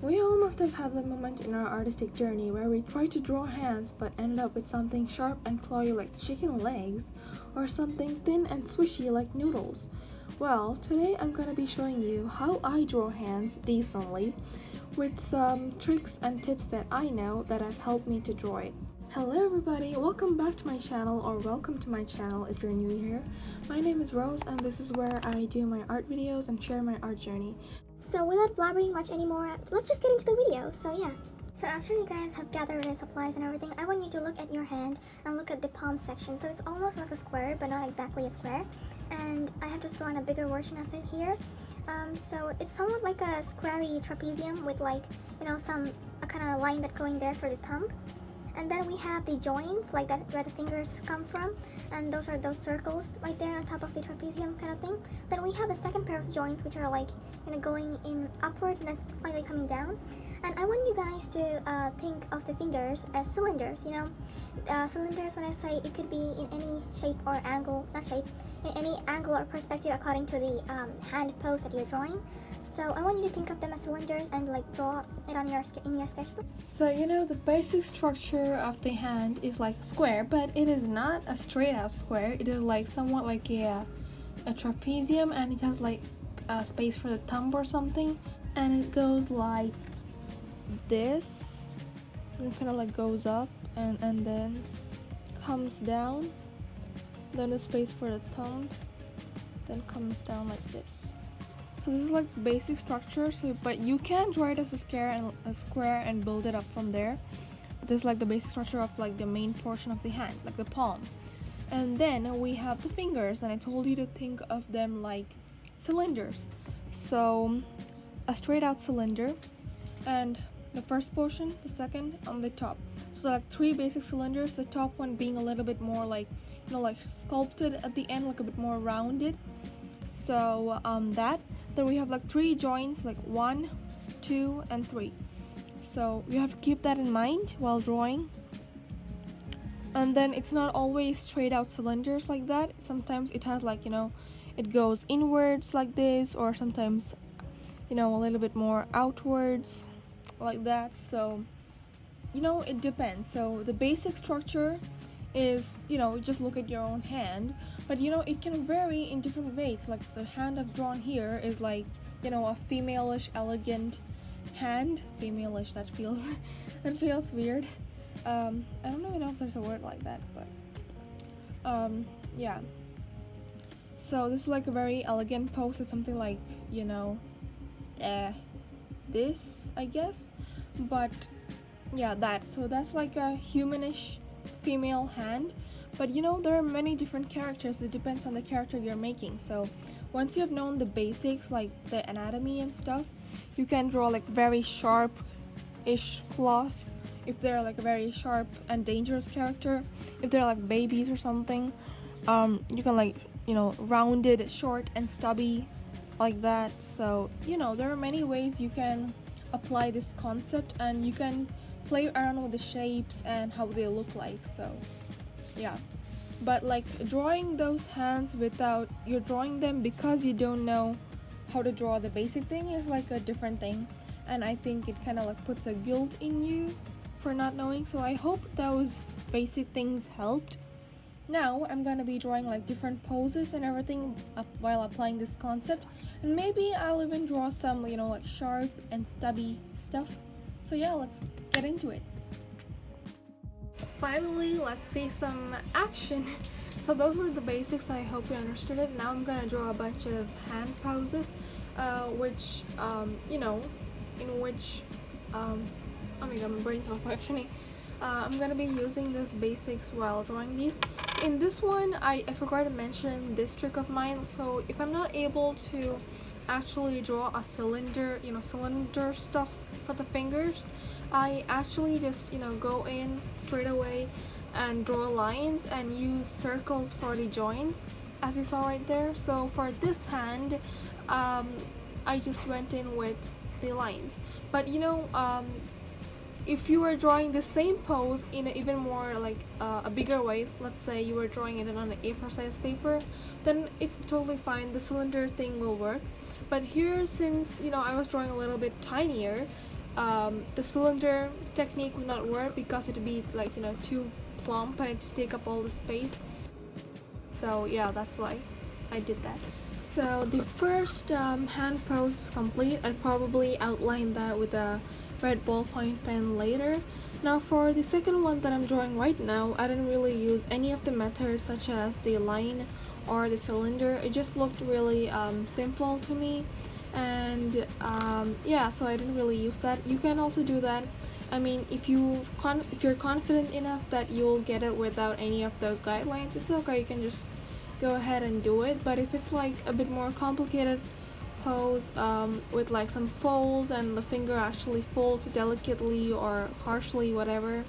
We all must have had the moment in our artistic journey where we tried to draw hands but ended up with something sharp and clawy like chicken legs, or something thin and swishy like noodles. Well, today I'm gonna be showing you how I draw hands decently, with some tricks and tips that I know that have helped me to draw it. Hello everybody, welcome back to my channel, or welcome to my channel if you're new here. My name is Rose and this is where I do my art videos and share my art journey. So without blabbering much anymore, let's just get into the video. So yeah. So after you guys have gathered the supplies and everything, I want you to look at your hand and look at the palm section. So it's almost like a square, but not exactly a square. And I have just drawn a bigger version of it here. So it's somewhat like a squarey trapezium with like, a kind of line that's going there for the thumb. And then we have the joints, like that where the fingers come from, and those are those circles right there on top of the trapezium kind of thing. Then we have the second pair of joints, which are like going in upwards and then slightly coming down. And I want you guys to think of the fingers as cylinders. Cylinders, when I say, it could be in any shape or angle, not shape, in any angle or perspective according to the hand pose that you're drawing. So I want you to think of them as cylinders and like draw it on in your sketchbook. So the basic structure of the hand is like square, but it is not a straight out square. It is like somewhat like a trapezium, and it has like a space for the thumb or something, and it goes like this, and it kind of like goes up and then comes down, then a space for the thumb, then comes down like this. So this is like the basic structure. But you can draw it as a square and build it up from there. But this is like the basic structure of like the main portion of the hand, like the palm. And then we have the fingers, and I told you to think of them like cylinders. So a straight out cylinder, and the first portion, the second, on the top. So like three basic cylinders, the top one being a little bit more like like sculpted at the end, like a bit more rounded. So that. Then we have like three joints, like 1, 2, and 3. So you have to keep that in mind while drawing. And then it's not always straight out cylinders like that. Sometimes it has like it goes inwards like this, or sometimes a little bit more outwards like that. So it depends. So the basic structure is just look at your own hand, but it can vary in different ways. Like the hand I've drawn here is like a female-ish elegant hand. Female-ish, that feels weird. I don't even know if there's a word like that, but yeah. So this is like a very elegant pose. It's something like this, I guess. But yeah, that's like a humanish female hand. But there are many different characters. It depends on the character you're making. So once you have known the basics, like the anatomy and stuff, you can draw like very sharp-ish claws if they're like a very sharp and dangerous character. If they're like babies or something, you can like rounded, short and stubby like that. So there are many ways you can apply this concept, and you can play around with the shapes and how they look like. So yeah, but like drawing those hands without you're drawing them because you don't know how to draw the basic thing is like a different thing, and I think it kind of like puts a guilt in you for not knowing. So I hope those basic things helped. Now I'm gonna be drawing like different poses and everything while applying this concept, and maybe I'll even draw some like sharp and stubby stuff. So yeah, let's get into it. Finally, let's see some action. So those were the basics. I hope you understood it. Now I'm gonna draw a bunch of hand poses, which in which oh my god, my brain's not functioning. I'm gonna be using those basics while drawing these. In this one, I forgot to mention this trick of mine. So if I'm not able to actually draw a cylinder, cylinder stuff for the fingers, I actually just go in straight away and draw lines and use circles for the joints, as you saw right there. So for this hand, I just went in with the lines. But if you were drawing the same pose in an even more like a bigger way, let's say you were drawing it on an A4 size paper, then it's totally fine. The cylinder thing will work. But here, since I was drawing a little bit tinier, the cylinder technique would not work because it would be like, you know, too plump and it'd take up all the space. So yeah, that's why I did that. So the first hand pose is complete. I'll probably outline that with a red ballpoint pen later. Now for the second one that I'm drawing right now, I didn't really use any of the methods such as the line or the cylinder. It just looked really simple to me, and yeah, so I didn't really use that. You can also do that. I mean, if you're confident enough that you'll get it without any of those guidelines, it's okay, you can just go ahead and do it. But if it's like a bit more complicated pose with like some folds and the finger actually folds delicately or harshly, whatever,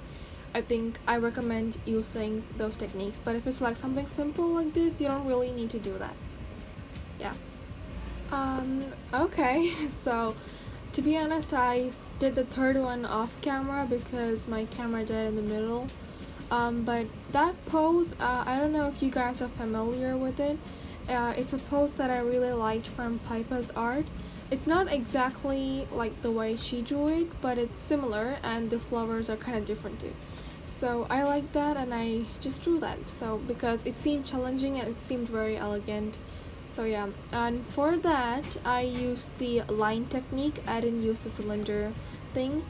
I recommend using those techniques. But if it's like something simple like this, you don't really need to do that. Yeah. Okay, so to be honest, I did the third one off camera because my camera died in the middle. But that pose, I don't know if you guys are familiar with it. It's a pose that I really liked from Pypah's art. It's not exactly like the way she drew it, but it's similar, and the flowers are kind of different too. So I like that, and I just drew that. So because it seemed challenging and it seemed very elegant. So yeah, and for that I used the line technique. I didn't use the cylinder thing,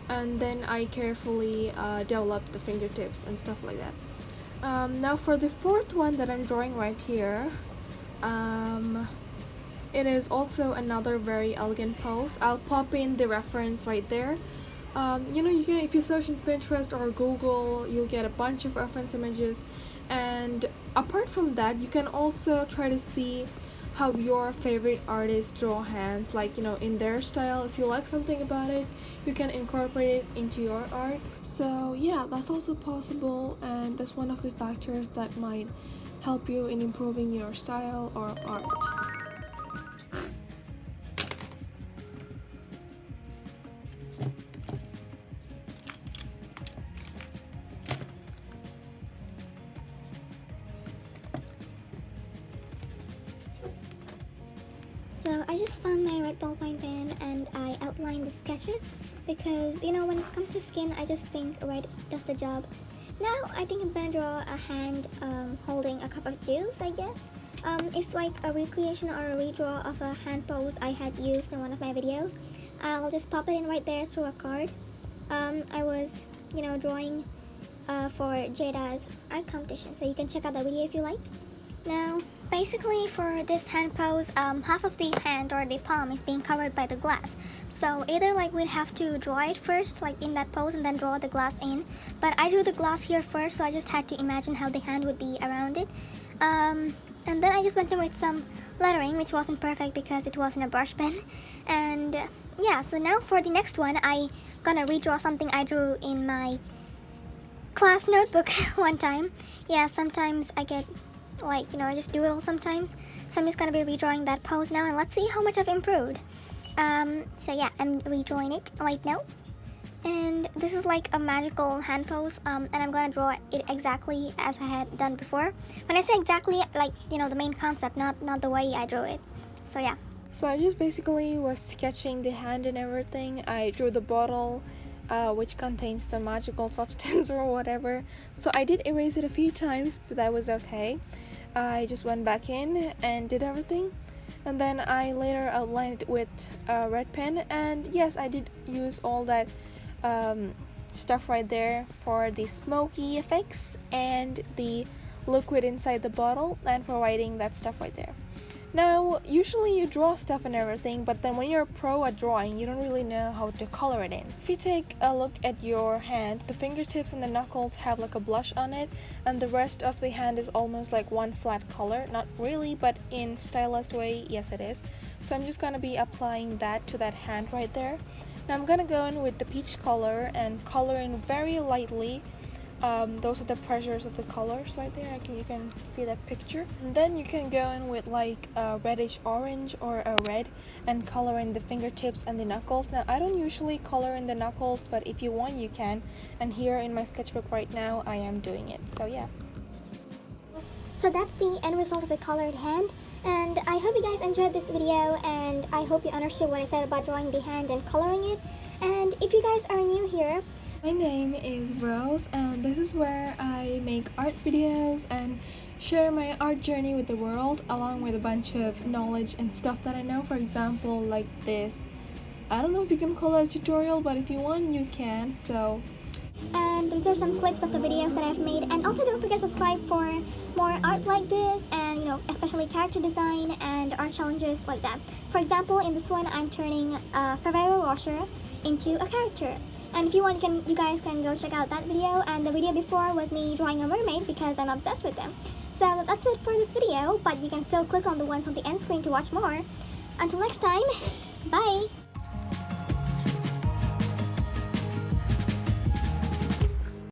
and then I carefully developed the fingertips and stuff like that. Now for the fourth one that I'm drawing right here, it is also another very elegant pose. I'll pop in the reference right there. You know, you can, if you search in Pinterest or Google, you'll get a bunch of reference images. And apart from that, you can also try to see how your favorite artists draw hands, like, you know, in their style. If you like something about it, you can incorporate it into your art. So yeah, that's also possible, and that's one of the factors that might help you in improving your style or art. So I just found my red ballpoint pen and I outlined the sketches because, you know, when it comes to skin, I just think red does the job. Now I think I'm gonna draw a hand holding a cup of juice, I guess. It's like a recreation or a redraw of a hand pose I had used in one of my videos. I'll just pop it in right there through a card. I was, you know, drawing for Jayda's art competition, so you can check out the video if you like. Now, basically for this hand pose, half of the hand or the palm is being covered by the glass. So either like we'd have to draw it first, like in that pose, and then draw the glass in. But I drew the glass here first, so I just had to imagine how the hand would be around it. And then I just went in with some lettering, which wasn't perfect because it wasn't a brush pen. And yeah, so now for the next one, I'm gonna redraw something I drew in my class notebook one time. Yeah, sometimes I get like, you know, I just do it all sometimes. So I'm just gonna be redrawing that pose now, and let's see how much I've improved. So yeah, I'm redrawing it right now. And this is like a magical hand pose, and I'm gonna draw it exactly as I had done before. When I say exactly, like, you know, the main concept, not the way I drew it. So yeah. So I just basically was sketching the hand and everything. I drew the bottle, which contains the magical substance or whatever. So I did erase it a few times, but that was okay. I just went back in and did everything, and then I later outlined it with a red pen. And yes, I did use all that stuff right there for the smoky effects and the liquid inside the bottle, and for writing that stuff right there. Now, usually you draw stuff and everything, but then when you're a pro at drawing, you don't really know how to color it in. If you take a look at your hand, the fingertips and the knuckles have like a blush on it, and the rest of the hand is almost like one flat color. Not really, but in stylized way, yes it is. So I'm just gonna be applying that to that hand right there. Now I'm gonna go in with the peach color and color in very lightly. Those are the pressures of the colors right there. You can see that picture. And then you can go in with like a reddish orange or a red and color in the fingertips and the knuckles. Now I don't usually color in the knuckles, but if you want you can. And here in my sketchbook right now I am doing it. So yeah. So that's the end result of the colored hand, and I hope you guys enjoyed this video, and I hope you understood what I said about drawing the hand and coloring it. And if you guys are new here, my name is Rose, and this is where I make art videos and share my art journey with the world, along with a bunch of knowledge and stuff that I know. For example, like this, I don't know if you can call it a tutorial, but if you want you can. So, and there's some clips of the videos that I've made, and also don't forget to subscribe for more art like this, and you know, especially character design and art challenges like that. For example, in this one I'm turning a Ferrero Rocher into a character, and if you want, you guys can go check out that video. And the video before was me drawing a mermaid because I'm obsessed with them. So that's it for this video, but you can still click on the ones on the end screen to watch more. Until next time, bye!